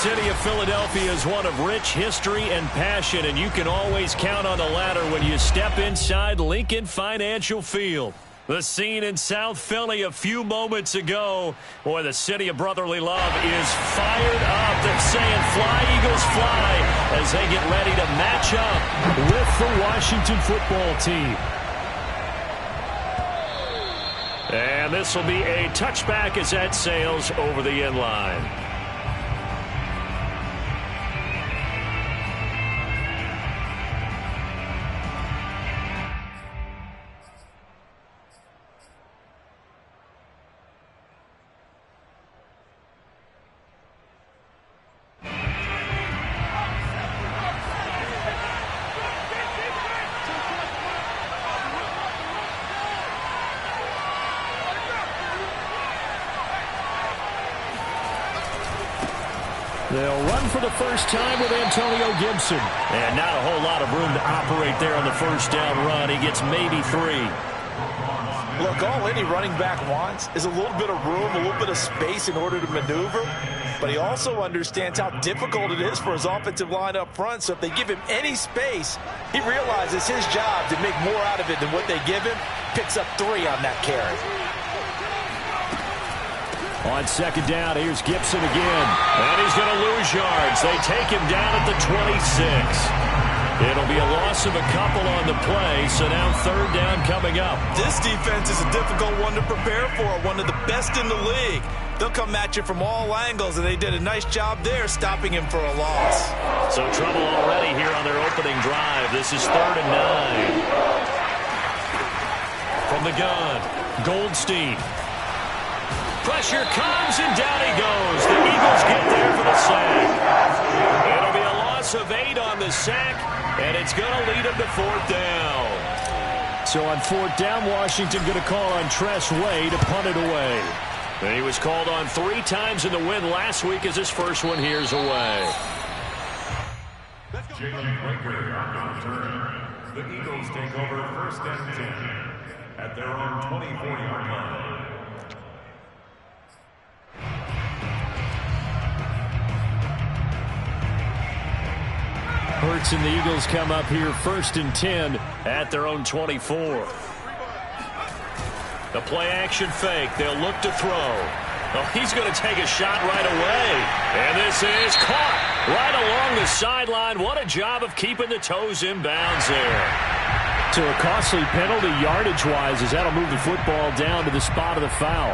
city of Philadelphia is one of rich history and passion, and you can always count on the latter when you step inside Lincoln Financial Field. The scene in South Philly a few moments ago, boy, the city of brotherly love is fired up. They're saying, "Fly, Eagles, fly," as they get ready to match up with the Washington football team. And this will be a touchback as that sails over the end line. They'll run for the first time with Antonio Gibson. And not a whole lot of room to operate there on the first down run. He gets maybe 3. Look, all any running back wants is a little bit of room, a little bit of space in order to maneuver. But he also understands how difficult it is for his offensive line up front. So if they give him any space, he realizes his job to make more out of it than what they give him. Picks up 3 on that carry. On second down, here's Gibson again. And he's going to lose yards. They take him down at the 26. It'll be a loss of a couple on the play, so now third down coming up. This defense is a difficult one to prepare for, one of the best in the league. They'll come at you from all angles, and they did a nice job there stopping him for a loss. So trouble already here on their opening drive. This is 3rd and 9. From the gun, Goldstein. Pressure comes, and down he goes. The Eagles get there for the sack. It'll be a loss of 8 on the sack, and it's going to lead them to 4th down. So on 4th down, Washington going to call on Tress Way to punt it away. And he was called on 3 times in the win last week as his first one here's away. Jalen Rager on the return. The Eagles take over 1st and 10 at their own 24-yard line. Hurts and the Eagles come up here 1st and 10 at their own 24. The play action fake. They'll look to throw. Oh, he's going to take a shot right away. And this is caught right along the sideline. What a job of keeping the toes in bounds there. So a costly penalty yardage-wise as that'll move the football down to the spot of the foul.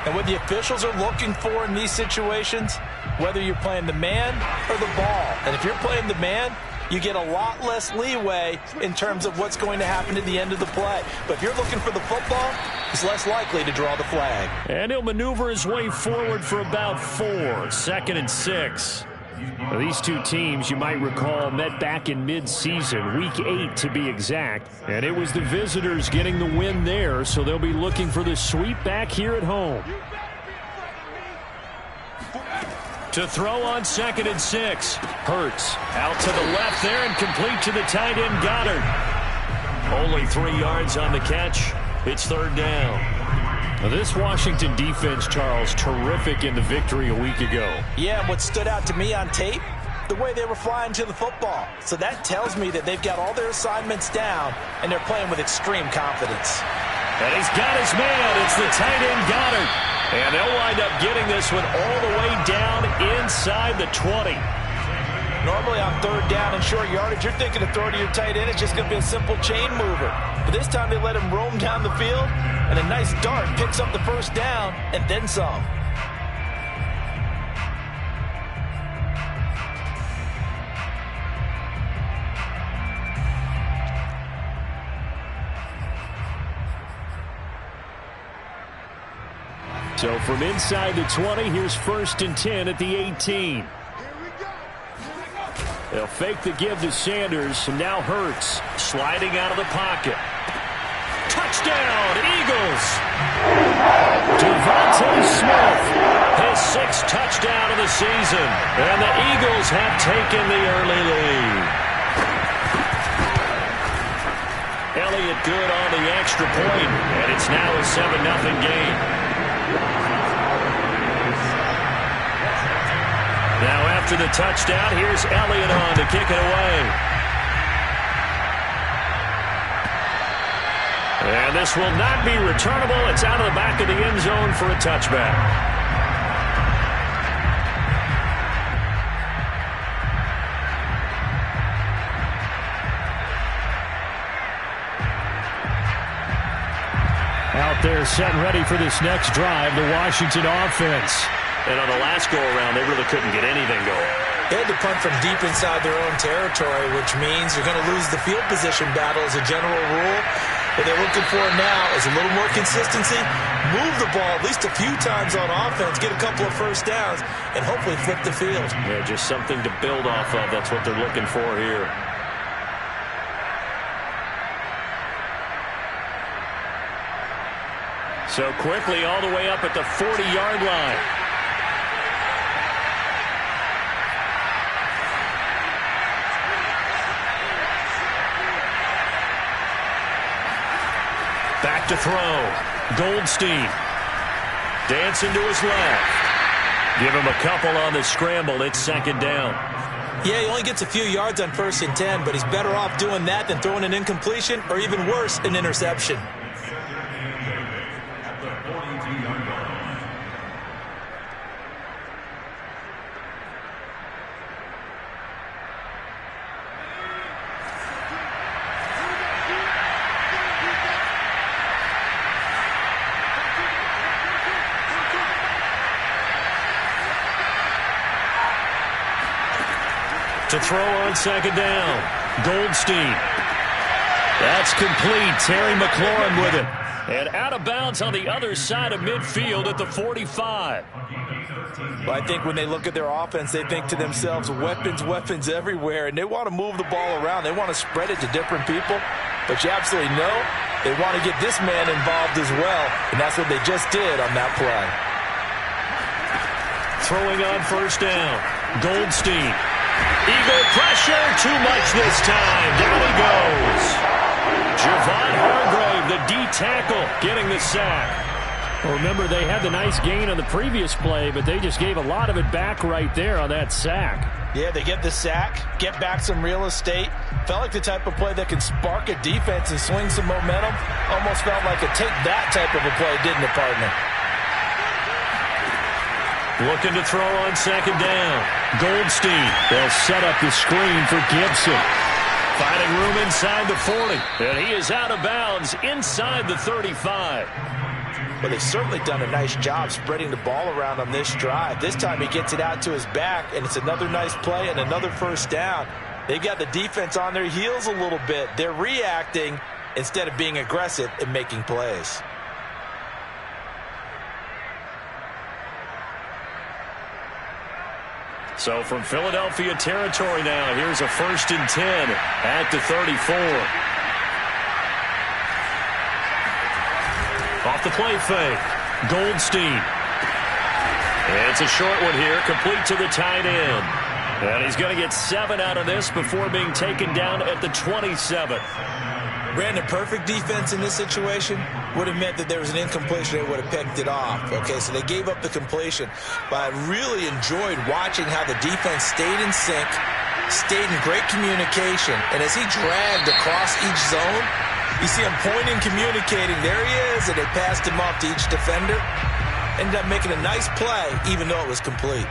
And what the officials are looking for in these situations, whether you're playing the man or the ball. And if you're playing the man, you get a lot less leeway in terms of what's going to happen at the end of the play. But if you're looking for the football, he's less likely to draw the flag. And he'll maneuver his way forward for about 4. 2nd and 6. Now, these two teams, you might recall, met back in mid-season, week 8 to be exact. And it was the visitors getting the win there, so they'll be looking for the sweep back here at home. To throw on 2nd and 6. Hurts out to the left there and complete to the tight end Goddard. Only 3 yards on the catch. It's 3rd down. Now this Washington defense, Charles, terrific in the victory a week ago. Yeah, what stood out to me on tape, the way they were flying to the football. So that tells me that they've got all their assignments down, and they're playing with extreme confidence. And he's got his man. It's the tight end Goddard. And they'll wind up getting this one all the way down inside the 20. Normally on 3rd down and short yardage, you're thinking to throw to your tight end. It's just going to be a simple chain mover. But this time they let him roam down the field, and a nice dart picks up the 1st down and then some. So from inside the 20, here's 1st and 10 at the 18. They'll fake the give to Sanders, and now Hurts sliding out of the pocket. Touchdown, Eagles! Devontae Smith, his 6th touchdown of the season, and the Eagles have taken the early lead. Elliott good on the extra point, and it's now a 7-0 game. Now after the touchdown. Here's Elliott on to kick it away. And this will not be returnable. It's out of the back of the end zone for a touchback. Out there set and ready for this next drive, the Washington offense. And on the last go-around, they really couldn't get anything going. They had to punt from deep inside their own territory, which means you're going to lose the field position battle as a general rule. What they're looking for now is a little more consistency, move the ball at least a few times on offense, get a couple of first downs, and hopefully flip the field. Yeah, just something to build off of. That's what they're looking for here. So quickly all the way up at the 40-yard line. Back to throw. Goldstein. Dancing to his left. Give him a couple on the scramble. It's second down. Yeah, he only gets a few yards on 1st and 10, but he's better off doing that than throwing an incompletion or even worse, an interception. To throw on second down. Goldstein. That's complete. Terry McLaurin with it. And out of bounds on the other side of midfield at the 45. Well, I think when they look at their offense, they think to themselves, weapons, weapons everywhere, and they want to move the ball around. They want to spread it to different people. But you absolutely know they want to get this man involved as well, and that's what they just did on that play. Throwing on first down. Goldstein. Eagle pressure, too much this time. Down he goes. Javon Hargrave, the D tackle, getting the sack. Well, remember, they had the nice gain on the previous play, but they just gave a lot of it back right there on that sack. Yeah, they get the sack, get back some real estate. Felt like the type of play that can spark a defense and swing some momentum. Almost felt like a take that type of a play, didn't it, partner? Looking to throw on second down. Goldstein. They'll set up the screen for Gibson. Finding room inside the 40. And he is out of bounds inside the 35. Well, they've certainly done a nice job spreading the ball around on this drive. This time he gets it out to his back, and it's another nice play and another first down. They got the defense on their heels a little bit. They're reacting instead of being aggressive and making plays. So from Philadelphia territory now, here's a 1st and 10 at the 34. Off the play fake. Goldstein. It's a short one here, complete to the tight end. And he's going to get 7 out of this before being taken down at the 27. Brandon, perfect defense in this situation would have meant that there was an incompletion. They would have picked it off. Okay, so they gave up the completion. But I really enjoyed watching how the defense stayed in sync, stayed in great communication. And as he dragged across each zone, you see him pointing, communicating. There he is, and they passed him off to each defender. Ended up making a nice play, even though it was complete.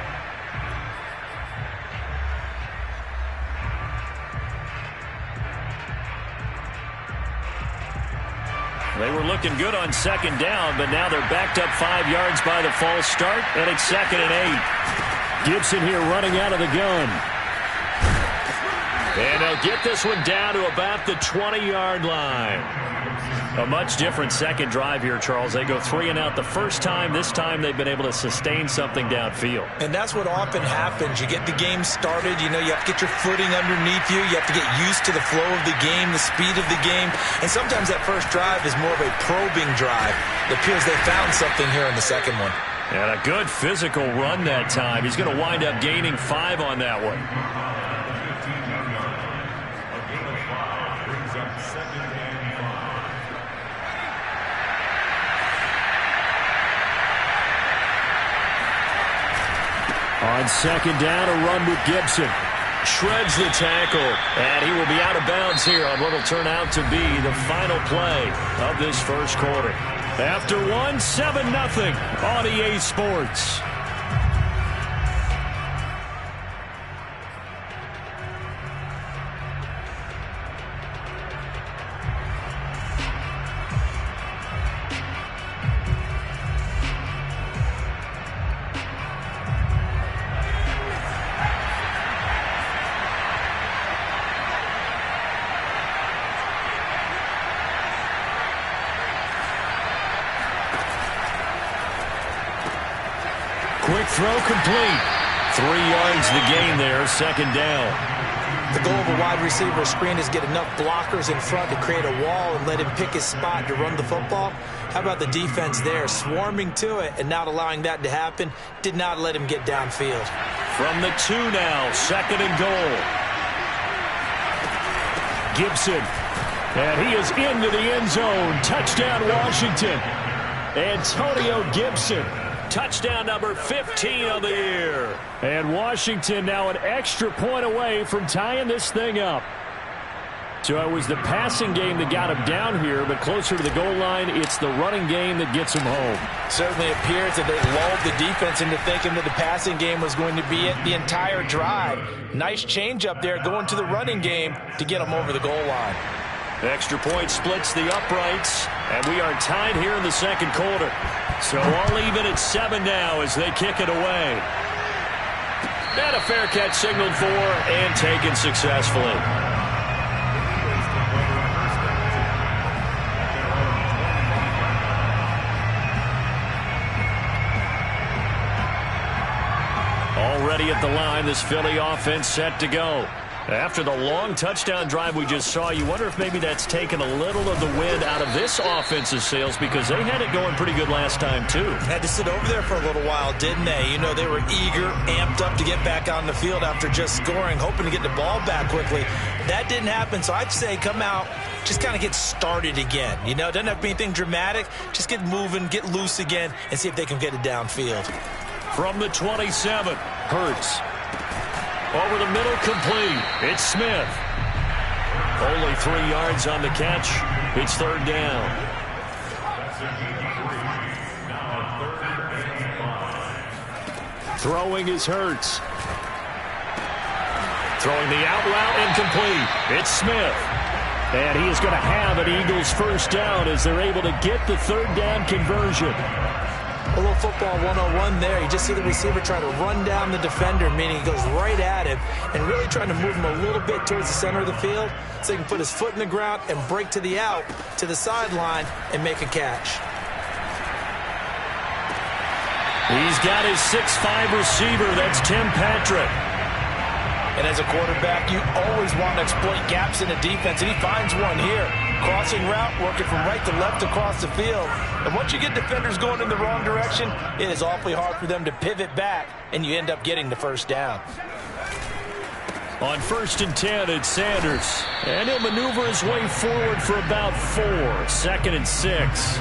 They were looking good on second down, but now they're backed up 5 yards by the false start, and it's 2nd and 8. Gibson here running out of the gun. And they'll get this one down to about the 20-yard line. A much different second drive here, Charles. They go 3 and out the first time. This time they've been able to sustain something downfield. And that's what often happens. You get the game started. You know, you have to get your footing underneath you. You have to get used to the flow of the game, the speed of the game. And sometimes that first drive is more of a probing drive. It appears they found something here in the second one. And a good physical run that time. He's going to wind up gaining 5 on that one. On On second down, a run with Gibson. Shreds the tackle, and he will be out of bounds here on what will turn out to be the final play of this first quarter. After one, 7-0 on EA Sports. Quick throw complete. 3 yards the gain there, second down. The goal of a wide receiver screen is get enough blockers in front to create a wall and let him pick his spot to run the football. How about the defense there, swarming to it and not allowing that to happen? Did not let him get downfield. From the 2 now, second and goal. Gibson. And he is into the end zone. Touchdown, Washington. Antonio Gibson. Touchdown number 15 of the year. And Washington now an extra point away from tying this thing up. So it was the passing game that got him down here, but closer to the goal line, it's the running game that gets him home. Certainly appears that they lulled the defense into thinking that the passing game was going to be it the entire drive. Nice change up there going to the running game to get him over the goal line. Extra point splits the uprights, and we are tied here in the second quarter. So all even at 7 now as they kick it away. And a fair catch signaled for and taken successfully. Already at the line, this Philly offense set to go. After the long touchdown drive we just saw, you wonder if maybe that's taken a little of the wind out of this offensive sails because they had it going pretty good last time, too. Had to sit over there for a little while, didn't they? You know, they were eager, amped up to get back on the field after just scoring, hoping to get the ball back quickly. That didn't happen, so I'd say come out, just kind of get started again. You know, doesn't have to be anything dramatic. Just get moving, get loose again, and see if they can get it downfield. From the 27, Hurts. Over the middle, complete. It's Smith. Only 3 yards on the catch. It's third down. Throwing is Hurts. Throwing the out route, incomplete. It's Smith. And he is going to have an Eagles first down as they're able to get the third down conversion. A little football 101 there. You just see the receiver trying to run down the defender, meaning he goes right at him and really trying to move him a little bit towards the center of the field so he can put his foot in the ground and break to the out, to the sideline, and make a catch. He's got his 6'5" receiver. That's Tim Patrick. And as a quarterback, you always want to exploit gaps in the defense, and he finds one here. Crossing route, working from right to left across the field. And once you get defenders going in the wrong direction, it is awfully hard for them to pivot back, and you end up getting the first down. On 1st and 10, it's Sanders. And he'll maneuver his way forward for about 4. 2nd and 6.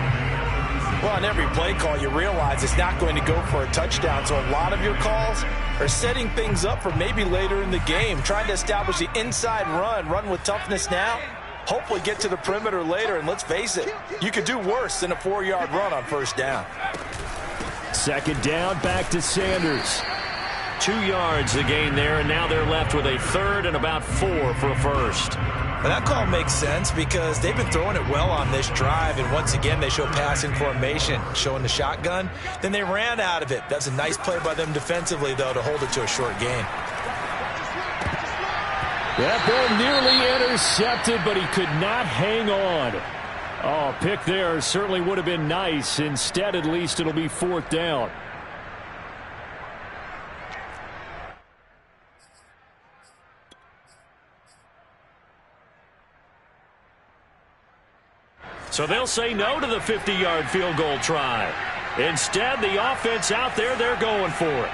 Well, on every play call, you realize it's not going to go for a touchdown. So a lot of your calls are setting things up for maybe later in the game, trying to establish the inside run with toughness now, hopefully get to the perimeter later. And let's face it, you could do worse than a 4-yard run on first down. Second down, back to Sanders. 2 yards the gain there, and now they're left with a third and about 4 for a first. Well, that call makes sense because they've been throwing it well on this drive, and once again they show passing formation, showing the shotgun. Then they ran out of it. That's a nice play by them defensively, though, to hold it to a short gain. That ball nearly intercepted, but he could not hang on. Oh, pick there certainly would have been nice. Instead, at least it'll be 4th down. So they'll say no to the 50-yard field goal try. Instead, the offense out there, they're going for it.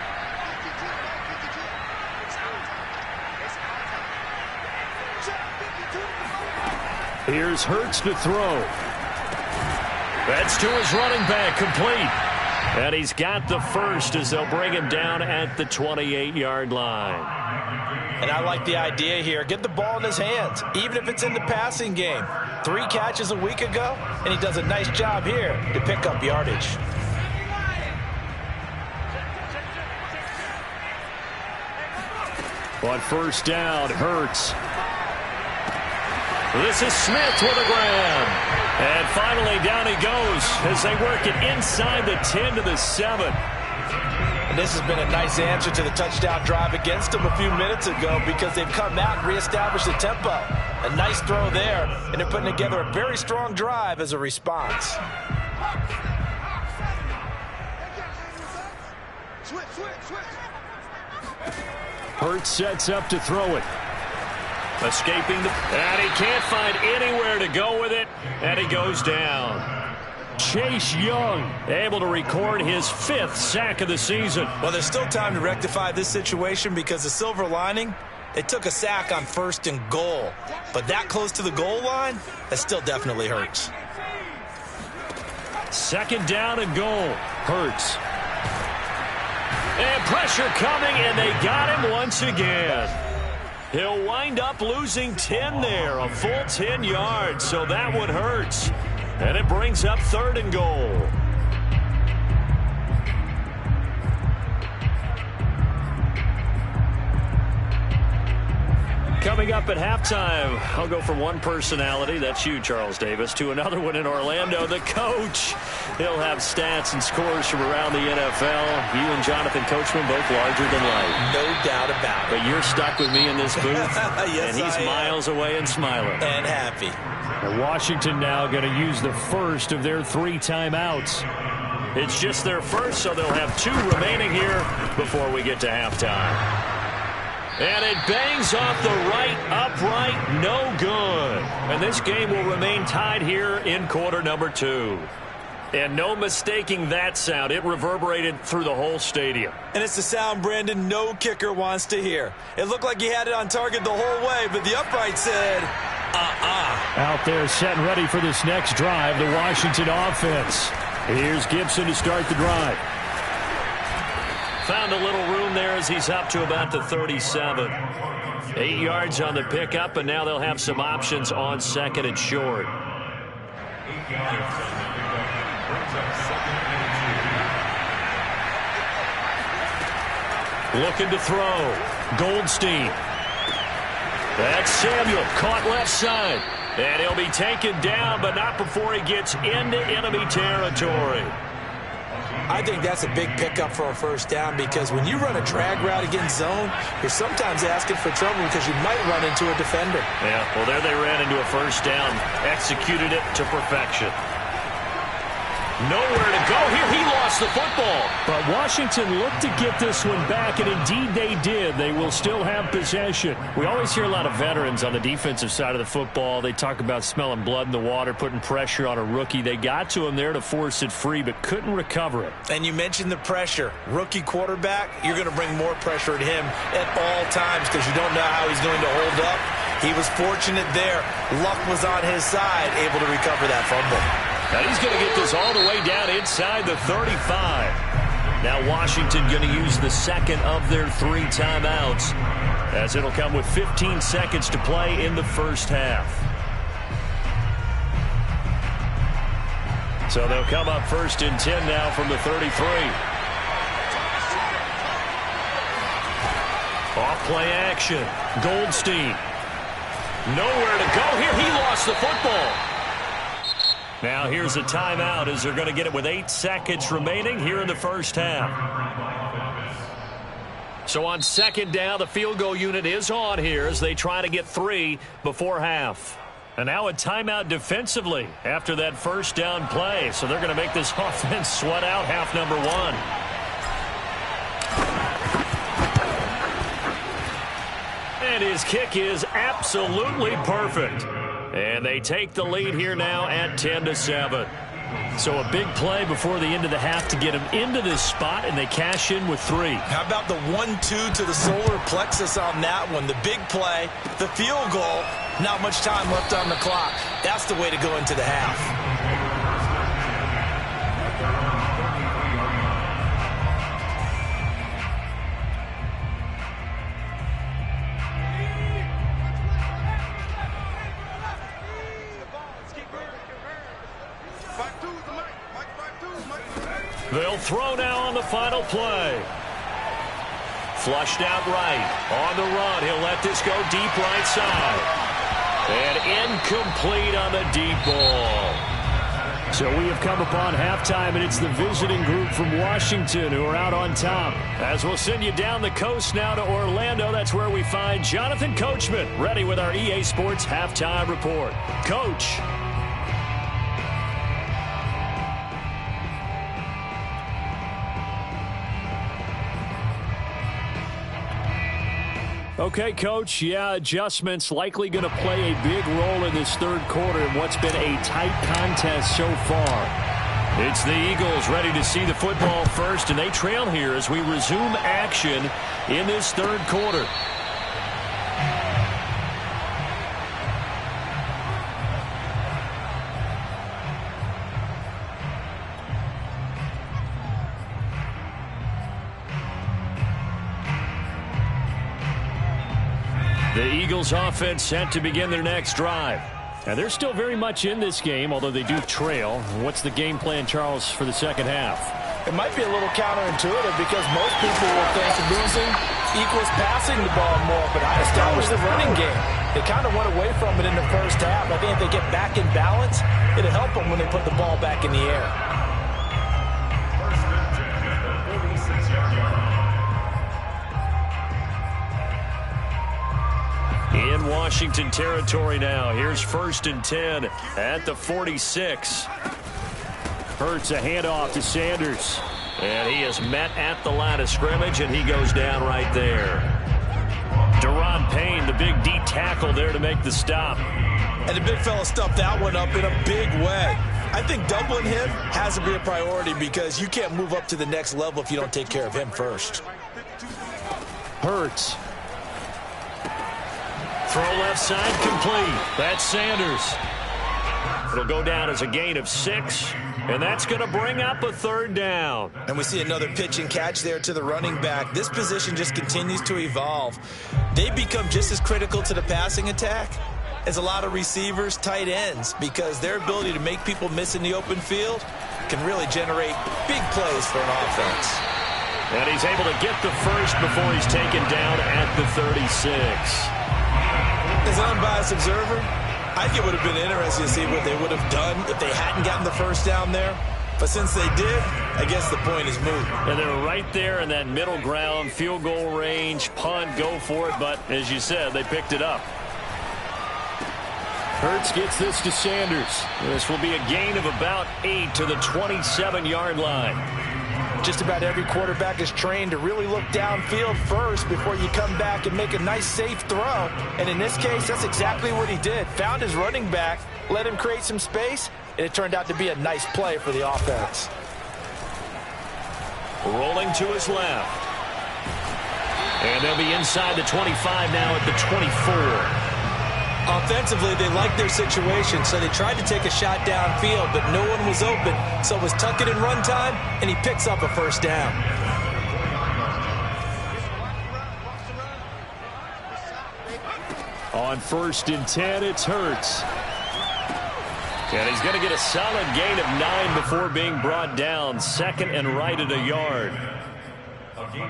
Here's Hurts to throw. That's to his running back, complete. And he's got the first as they'll bring him down at the 28-yard line. And I like the idea here. Get the ball in his hands, even if it's in the passing game. 3 catches a week ago, and he does a nice job here to pick up yardage. On first down, Hurts. This is Smith with a grab. And finally down he goes as they work it inside the 10 to the 7. And this has been a nice answer to the touchdown drive against them a few minutes ago because they've come out and reestablished the tempo. A nice throw there, and they're putting together a very strong drive as a response. Hurts sets up to throw it. Escaping and he can't find anywhere to go with it, and he goes down. Chase Young able to record his 5th sack of the season. Well, there's still time to rectify this situation because the silver lining, they took a sack on 1st and goal. But that close to the goal line, that still definitely hurts. 2nd down and goal. Hurts. And pressure coming, and they got him once again. He'll wind up losing 10 there, a full 10 yards, so that one hurts. And it brings up 3rd and goal. Coming up at halftime, I'll go from one personality, that's you, Charles Davis, to another one in Orlando, the coach. He'll have stats and scores from around the NFL. You and Jonathan Coachman both larger than life. No doubt about it. But you're stuck with me in this booth, yes, and he's miles away and smiling. And happy. And Washington now going to use the first of their 3 timeouts. It's just their first, so they'll have 2 remaining here before we get to halftime. And it bangs off the right upright, no good. And this game will remain tied here in quarter number 2. And no mistaking that sound. It reverberated through the whole stadium. And it's the sound Brandon no kicker wants to hear. It looked like he had it on target the whole way, but the upright said, Out there set and ready for this next drive, the Washington offense. Here's Gibson to start the drive. Found a little room there as he's up to about the 37. 8 yards on the pickup, and now they'll have some options on 2nd and short. 8 yards on the pickup. Brings up 2nd and 2. Looking to throw. Goldstein. That's Samuel, caught left side. And he'll be taken down, but not before he gets into enemy territory. I think that's a big pickup for a 1st down because when you run a drag route against zone, you're sometimes asking for trouble because you might run into a defender. Yeah, well, there they ran into a 1st down, executed it to perfection. Nowhere to go here. He lost the football. But Washington looked to get this one back, and indeed they did. They will still have possession. We always hear a lot of veterans on the defensive side of the football. They talk about smelling blood in the water, putting pressure on a rookie. They got to him there to force it free, but couldn't recover it. And you mentioned the pressure. Rookie quarterback, you're going to bring more pressure at him at all times because you don't know how he's going to hold up. He was fortunate there. Luck was on his side, able to recover that fumble. Now he's going to get this all the way down inside the 35. Now Washington going to use the 2nd of their 3 timeouts as it'll come with 15 seconds to play in the 1st half. So they'll come up 1st and 10 now from the 33. Off play action. Goldstein. Nowhere to go here. He lost the football. Now here's a timeout as they're going to get it with 8 seconds remaining here in the 1st half. So on 2nd down, the field goal unit is on here as they try to get 3 before half. And now a timeout defensively after that 1st down play. So they're going to make this offense sweat out half number 1. And his kick is absolutely perfect. And they take the lead here now at 10-7. So a big play before the end of the half to get him into this spot, and they cash in with 3. How about the 1-2 to the solar plexus on that one? The big play, the field goal, not much time left on the clock. That's the way to go into the half. They'll throw now on the final play. Flushed out right. On the run, he'll let this go deep right side. And incomplete on the deep ball. So we have come upon halftime, and it's the visiting group from Washington who are out on top. As we'll send you down the coast now to Orlando, that's where we find Jonathan Coachman, ready with our EA Sports Halftime Report. Coach. Okay, Coach, yeah, adjustments likely going to play a big role in this third quarter in what's been a tight contest so far. It's the Eagles ready to see the football first, and they trail here as we resume action in this third quarter. The Eagles offense set to begin their next drive. Now, they're still very much in this game, although they do trail. What's the game plan, Charles, for the second half? It might be a little counterintuitive because most people will think losing equals passing the ball more, but I established the running game. They kind of went away from it in the first half. I think if they get back in balance, it'll help them when they put the ball back in the air. In Washington territory now. Here's 1st and 10 at the 46. Hurts a handoff to Sanders. And he is met at the line of scrimmage, and he goes down right there. Daron Payne, the big D tackle there to make the stop. And the big fella stuffed that one up in a big way. I think doubling him has to be a priority because you can't move up to the next level if you don't take care of him first. Hurts. Throw left side complete. That's Sanders. It'll go down as a gain of 6, and that's going to bring up a 3rd down. And we see another pitch and catch there to the running back. This position just continues to evolve. They become just as critical to the passing attack as a lot of receivers, tight ends, because their ability to make people miss in the open field can really generate big plays for an offense. And he's able to get the first before he's taken down at the 36. As an unbiased observer, I think it would have been interesting to see what they would have done if they hadn't gotten the first down there. But since they did, I guess the point is moot. And they're right there in that middle ground, field goal range, punt, go for it. But as you said, they picked it up. Hurts gets this to Sanders. This will be a gain of about 8 to the 27-yard line. Just about every quarterback is trained to really look downfield first before you come back and make a nice, safe throw. And in this case, that's exactly what he did. Found his running back, let him create some space, and it turned out to be a nice play for the offense. Rolling to his left. And they'll be inside the 25 now at the 24. Offensively, they liked their situation, so they tried to take a shot downfield, but no one was open. So it was tuck it and run time, and he picks up a 1st down. On 1st and 10, it's Hurts. And he's going to get a solid gain of 9 before being brought down. 2nd and right at a yard.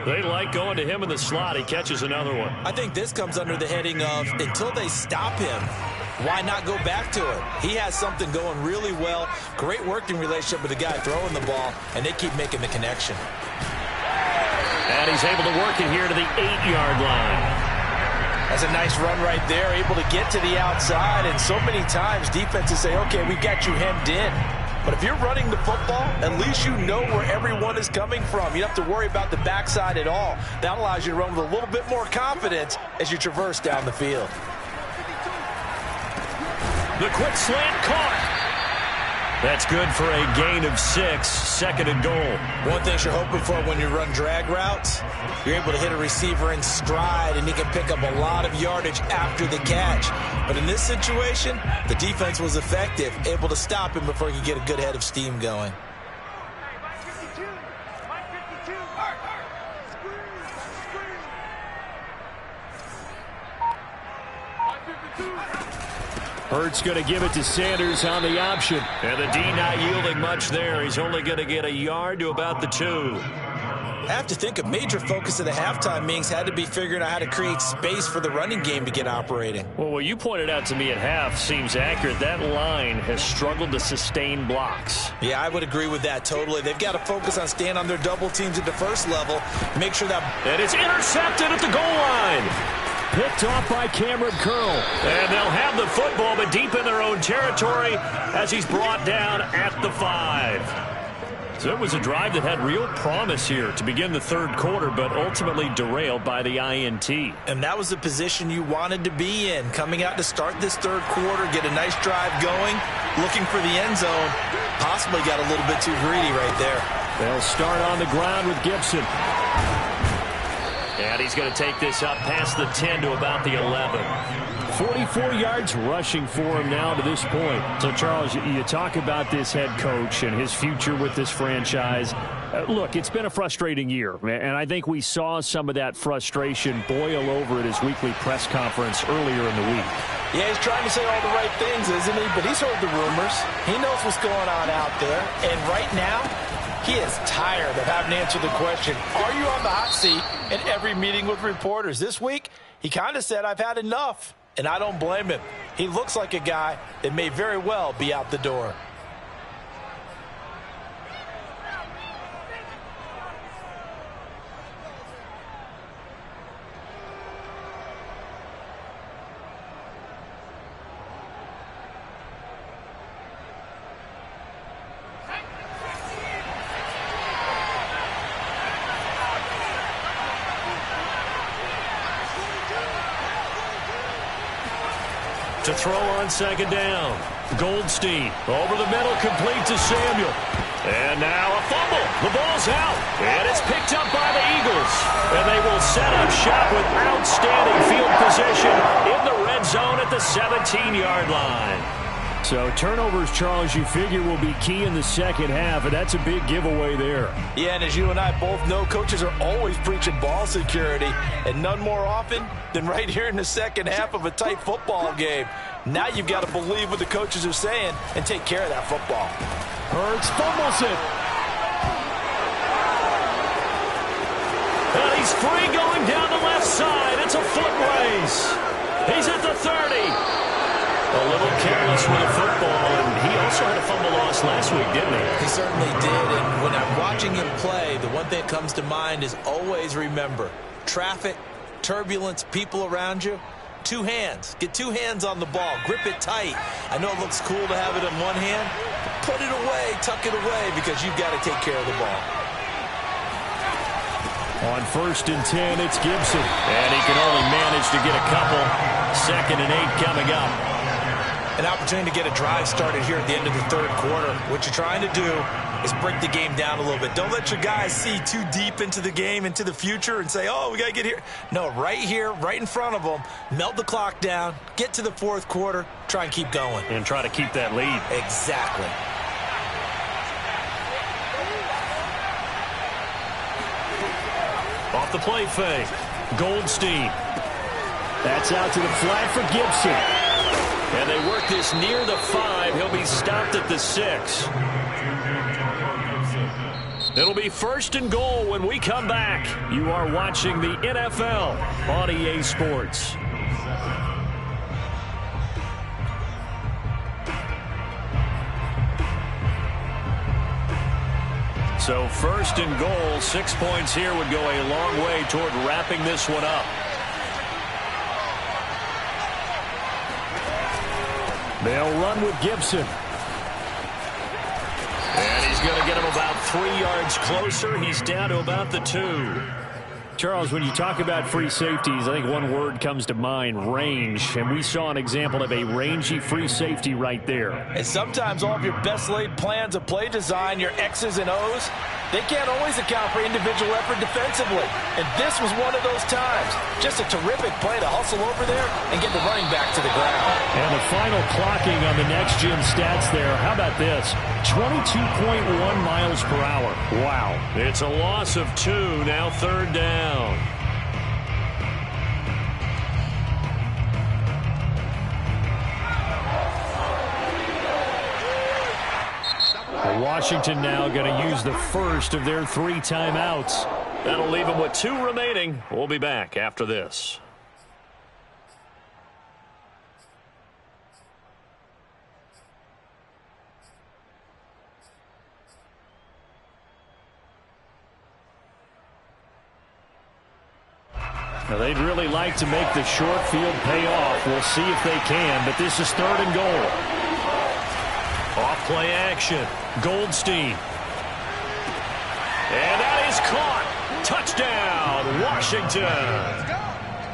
They like going to him in the slot. He catches another one. I think this comes under the heading of until they stop him, why not go back to it? He has something going really well. Great working relationship with the guy throwing the ball, and they keep making the connection. And he's able to work it here to the 8-yard line. That's a nice run right there, able to get to the outside, and so many times defenses say, okay, we've got you hemmed in. But if you're running the football, at least you know where everyone is coming from. You don't have to worry about the backside at all. That allows you to run with a little bit more confidence as you traverse down the field. The quick slant caught. That's good for a gain of 6, 2nd and goal. One thing you're hoping for when you run drag routes, you're able to hit a receiver in stride, and he can pick up a lot of yardage after the catch. But in this situation, the defense was effective, able to stop him before he could get a good head of steam going. Hurts going to give it to Sanders on the option. And the D not yielding much there. He's only going to get a yard to about the 2. I have to think a major focus of the halftime meetings had to be figuring out how to create space for the running game to get operating. Well, what you pointed out to me at half seems accurate. That line has struggled to sustain blocks. Yeah, I would agree with that totally. They've got to focus on staying on their double teams at the first level. Make sure that... And it's intercepted at the goal line. Picked off by Cameron Curl. And they'll have the football, but deep in their own territory as he's brought down at the 5. So it was a drive that had real promise here to begin the third quarter, but ultimately derailed by the INT. And that was the position you wanted to be in. Coming out to start this third quarter, get a nice drive going, looking for the end zone. Possibly got a little bit too greedy right there. They'll start on the ground with Gibson. And he's going to take this up past the 10 to about the 11. 44 yards rushing for him now to this point. So, Charles, you talk about this head coach and his future with this franchise. Look, it's been a frustrating year, and I think we saw some of that frustration boil over at his weekly press conference earlier in the week. Yeah, he's trying to say all the right things, isn't he? But he's heard the rumors. He knows what's going on out there. And right now, he is tired of having to answer the question, are you on the hot seat in every meeting with reporters? This week, he kind of said, I've had enough. And I don't blame him. He looks like a guy that may very well be out the door. To throw on second down. Goldstein over the middle, complete to Samuel. And now a fumble. The ball's out. And it's picked up by the Eagles. And they will set up shop with outstanding field position in the red zone at the 17-yard line. So turnovers, Charles, you figure will be key in the second half, and that's a big giveaway there. Yeah, and as you and I both know, coaches are always preaching ball security, and none more often than right here in the second half of a tight football game. Now you've got to believe what the coaches are saying and take care of that football. Hurts fumbles it. And he's free going down the left side. It's a foot race. He's at the 30. A little careless with the football, and he also had a fumble loss last week, didn't he? He certainly did, and when I'm watching him play, the one thing that comes to mind is always remember, traffic, turbulence, people around you, two hands. Get two hands on the ball. Grip it tight. I know it looks cool to have it in one hand, but put it away, tuck it away, because you've got to take care of the ball. On 1st and 10, it's Gibson. And he can only manage to get a couple. 2nd and 8 coming up. An opportunity to get a drive started here at the end of the third quarter. What you're trying to do is break the game down a little bit. Don't let your guys see too deep into the game, into the future, and say, oh, we got to get here. No, right here, right in front of them, melt the clock down, get to the fourth quarter, try and keep going. And try to keep that lead. Exactly. Off the play fake. Goldstein. That's out to the flat for Gibson. And they work this near the 5. He'll be stopped at the 6. It'll be 1st and goal when we come back. You are watching the NFL on EA Sports. So 1st and goal, 6 points here would go a long way toward wrapping this one up. They'll run with Gibson. And he's going to get him about 3 yards closer. He's down to about the 2. Charles, when you talk about free safeties, I think one word comes to mind, range. And we saw an example of a rangy free safety right there. And sometimes all of your best laid plans of play design, your X's and O's, they can't always account for individual effort defensively. And this was one of those times. Just a terrific play to hustle over there and get the running back to the ground. And the final clocking on the next gen stats there. How about this? 22.1 miles per hour. Wow. It's a loss of 2. Now 3rd down. Washington now going to use the first of their 3 timeouts. That'll leave them with 2 remaining. We'll be back after this. Now they'd really like to make the short field pay off. We'll see if they can, but this is 3rd and goal. Off play action. Goldstein. And that is caught. Touchdown, Washington.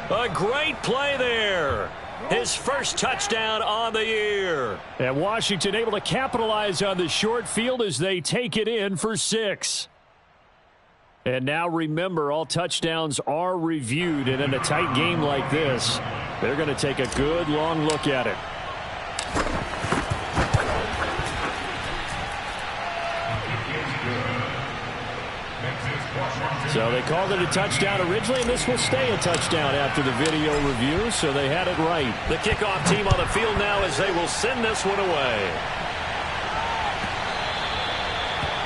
A great play there. His first touchdown on the year. And Washington able to capitalize on the short field as they take it in for 6. And now remember, all touchdowns are reviewed, and in a tight game like this, they're going to take a good long look at it. So they called it a touchdown originally, and this will stay a touchdown after the video review, so they had it right. The kickoff team on the field now as they will send this one away.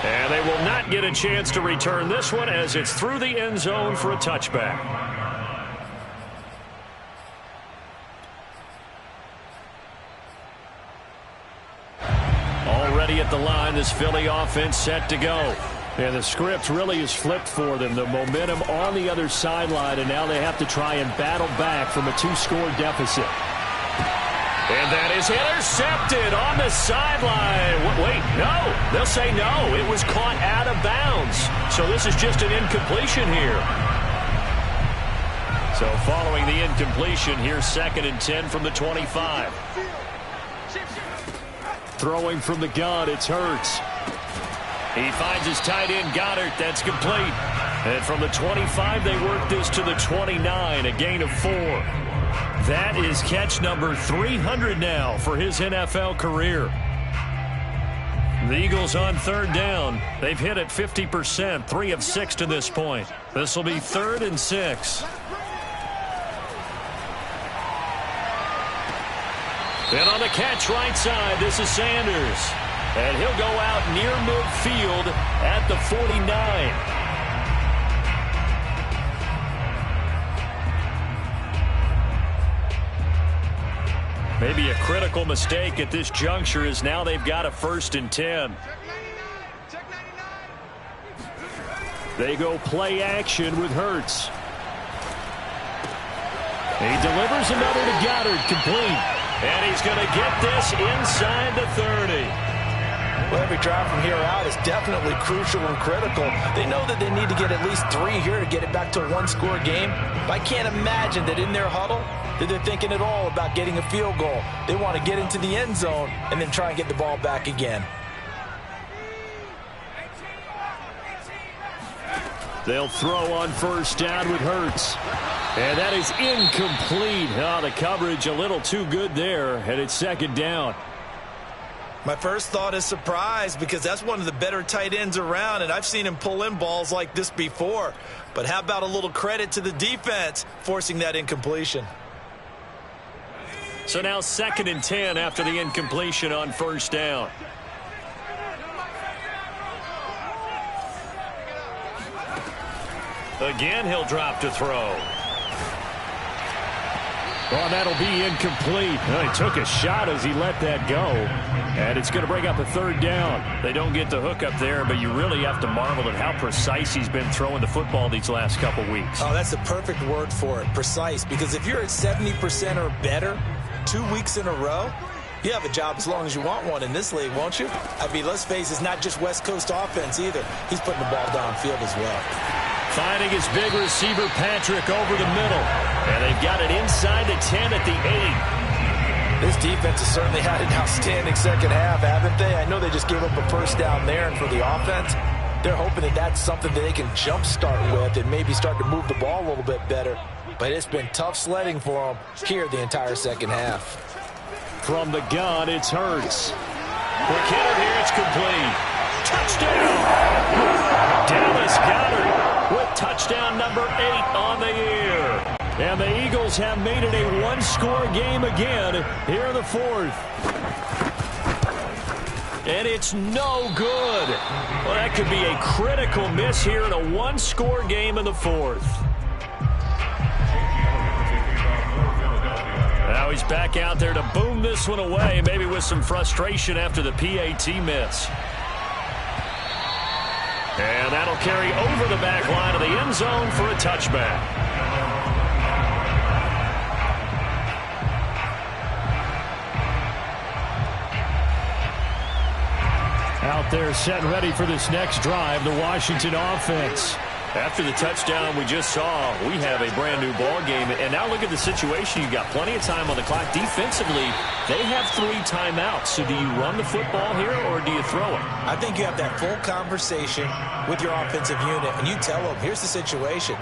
And they will not get a chance to return this one as it's through the end zone for a touchback. Already at the line, this Philly offense set to go. And the script really is flipped for them. The momentum on the other sideline, and now they have to try and battle back from a 2-score deficit. And that is intercepted on the sideline. Wait, no. They'll say no. It was caught out of bounds. So this is just an incompletion here. So following the incompletion, here's 2nd and 10 from the 25. Throwing from the gun, it's Hurts. He finds his tight end, Goddard. That's complete. And from the 25, they work this to the 29, a gain of 4. That is catch number 300 now for his NFL career. The Eagles on 3rd down. They've hit it 50%, 3 of 6 to this point. This will be 3rd and 6. And on the catch right side, this is Sanders. And he'll go out near midfield at the 49. Maybe a critical mistake at this juncture is now they've got a 1st and 10. They go play action with Hurts. He delivers another to Goddard, complete. And he's going to get this inside the 30. Well, every drive from here out is definitely crucial and critical. They know that they need to get at least 3 here to get it back to a 1-score game. But I can't imagine that in their huddle that they're thinking at all about getting a field goal. They want to get into the end zone and then try and get the ball back again. They'll throw on 1st down with Hurts. And that is incomplete. Oh, the coverage a little too good there, and it's 2nd down. My first thought is surprise, because that's one of the better tight ends around, and I've seen him pull in balls like this before. But how about a little credit to the defense forcing that incompletion? So now 2nd and 10 after the incompletion on 1st down. Again, he'll drop to throw. Well, that'll be incomplete. Well, he took a shot as he let that go. And it's going to bring up a 3rd down. They don't get the hook up there, but you really have to marvel at how precise he's been throwing the football these last couple weeks. Oh, that's the perfect word for it, precise. Because if you're at 70% or better 2 weeks in a row, you have a job as long as you want one in this league, won't you? I mean, let's face it, it's not just West Coast offense either. He's putting the ball downfield as well. Finding his big receiver, Patrick, over the middle. And they've got it inside the 10 at the 8. This defense has certainly had an outstanding second half, haven't they? I know they just gave up a 1st down there, and for the offense, they're hoping that that's something that they can jumpstart with and maybe start to move the ball a little bit better. But it's been tough sledding for them here the entire second half. From the gun, it's Hurts. Quick hitter here, it's complete. Touchdown! Dallas Goedert with touchdown number 8 on the year. And the Eagles have made it a 1-score game again here in the 4th. And it's no good. Well, that could be a critical miss here in a one-score game in the fourth. Now he's back out there to boom this one away, maybe with some frustration after the PAT miss. And that'll carry over the back line of the end zone for a touchback. Out there set and ready for this next drive, the Washington offense. After the touchdown we just saw, we have a brand new ball game. And now look at the situation. You've got plenty of time on the clock. Defensively, they have 3 timeouts. So do you run the football here or do you throw it? I think you have that full conversation with your offensive unit, and you tell them, here's the situation.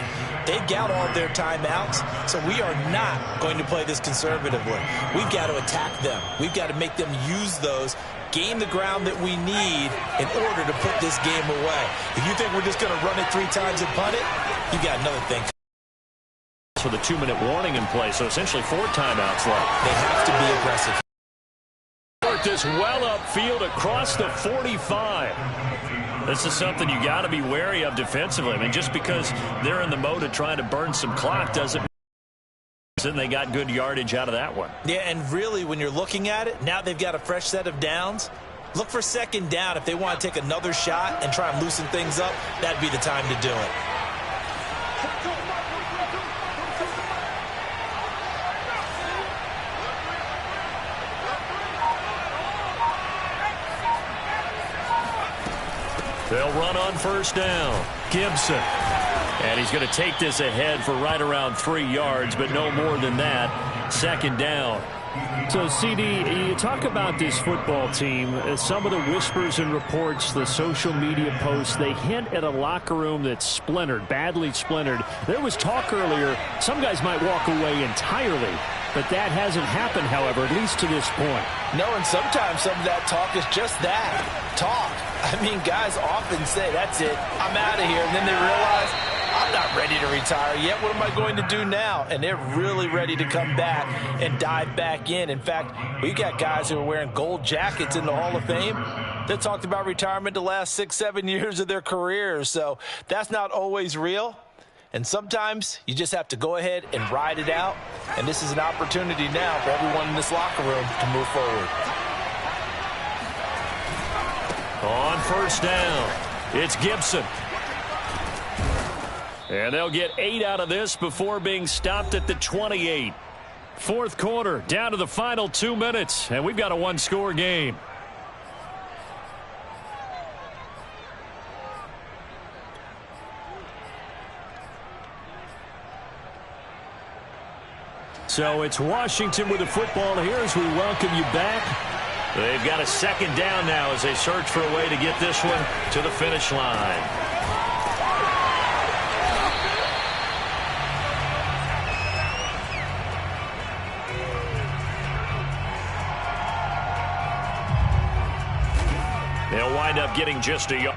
They've got all their timeouts, so we are not going to play this conservatively. We've got to attack them. We've got to make them use those, gain the ground that we need in order to put this game away. If you think we're just going to run it 3 times and punt it, you got another thing. For the 2-minute warning in play, so essentially 4 timeouts left. They have to be aggressive. This well upfield across the 45. This is something you got to be wary of defensively. I mean, just because they're in the mode of trying to burn some clock doesn't mean they got good yardage out of that one. Yeah, and really, when you're looking at it, now they've got a fresh set of downs. Look for second down. If they want to take another shot and try and loosen things up, that'd be the time to do it. They'll run on first down. Gibson. And he's going to take this ahead for right around 3 yards, but no more than that. Second down. So, CD, you talk about this football team, some of the whispers and reports, the social media posts, they hint at a locker room that's splintered, badly splintered. There was talk earlier, some guys might walk away entirely, but that hasn't happened, however, at least to this point. No, and sometimes some of that talk is just that, talk. I mean, guys often say, that's it, I'm out of here, and then they realize, I'm not ready to retire yet. What am I going to do now? And they're really ready to come back and dive back in. In fact, we got guys who are wearing gold jackets in the Hall of Fame that talked about retirement the last 6-7 years of their careers. So that's not always real. And sometimes you just have to go ahead and ride it out. And this is an opportunity now for everyone in this locker room to move forward. On first down, it's Gibson. And they'll get 8 out of this before being stopped at the 28. Fourth quarter, down to the final 2 minutes, and we've got a one-score game. So it's Washington with the football here as we welcome you back. They've got a second down now as they search for a way to get this one to the finish line. They'll wind up getting just a yard.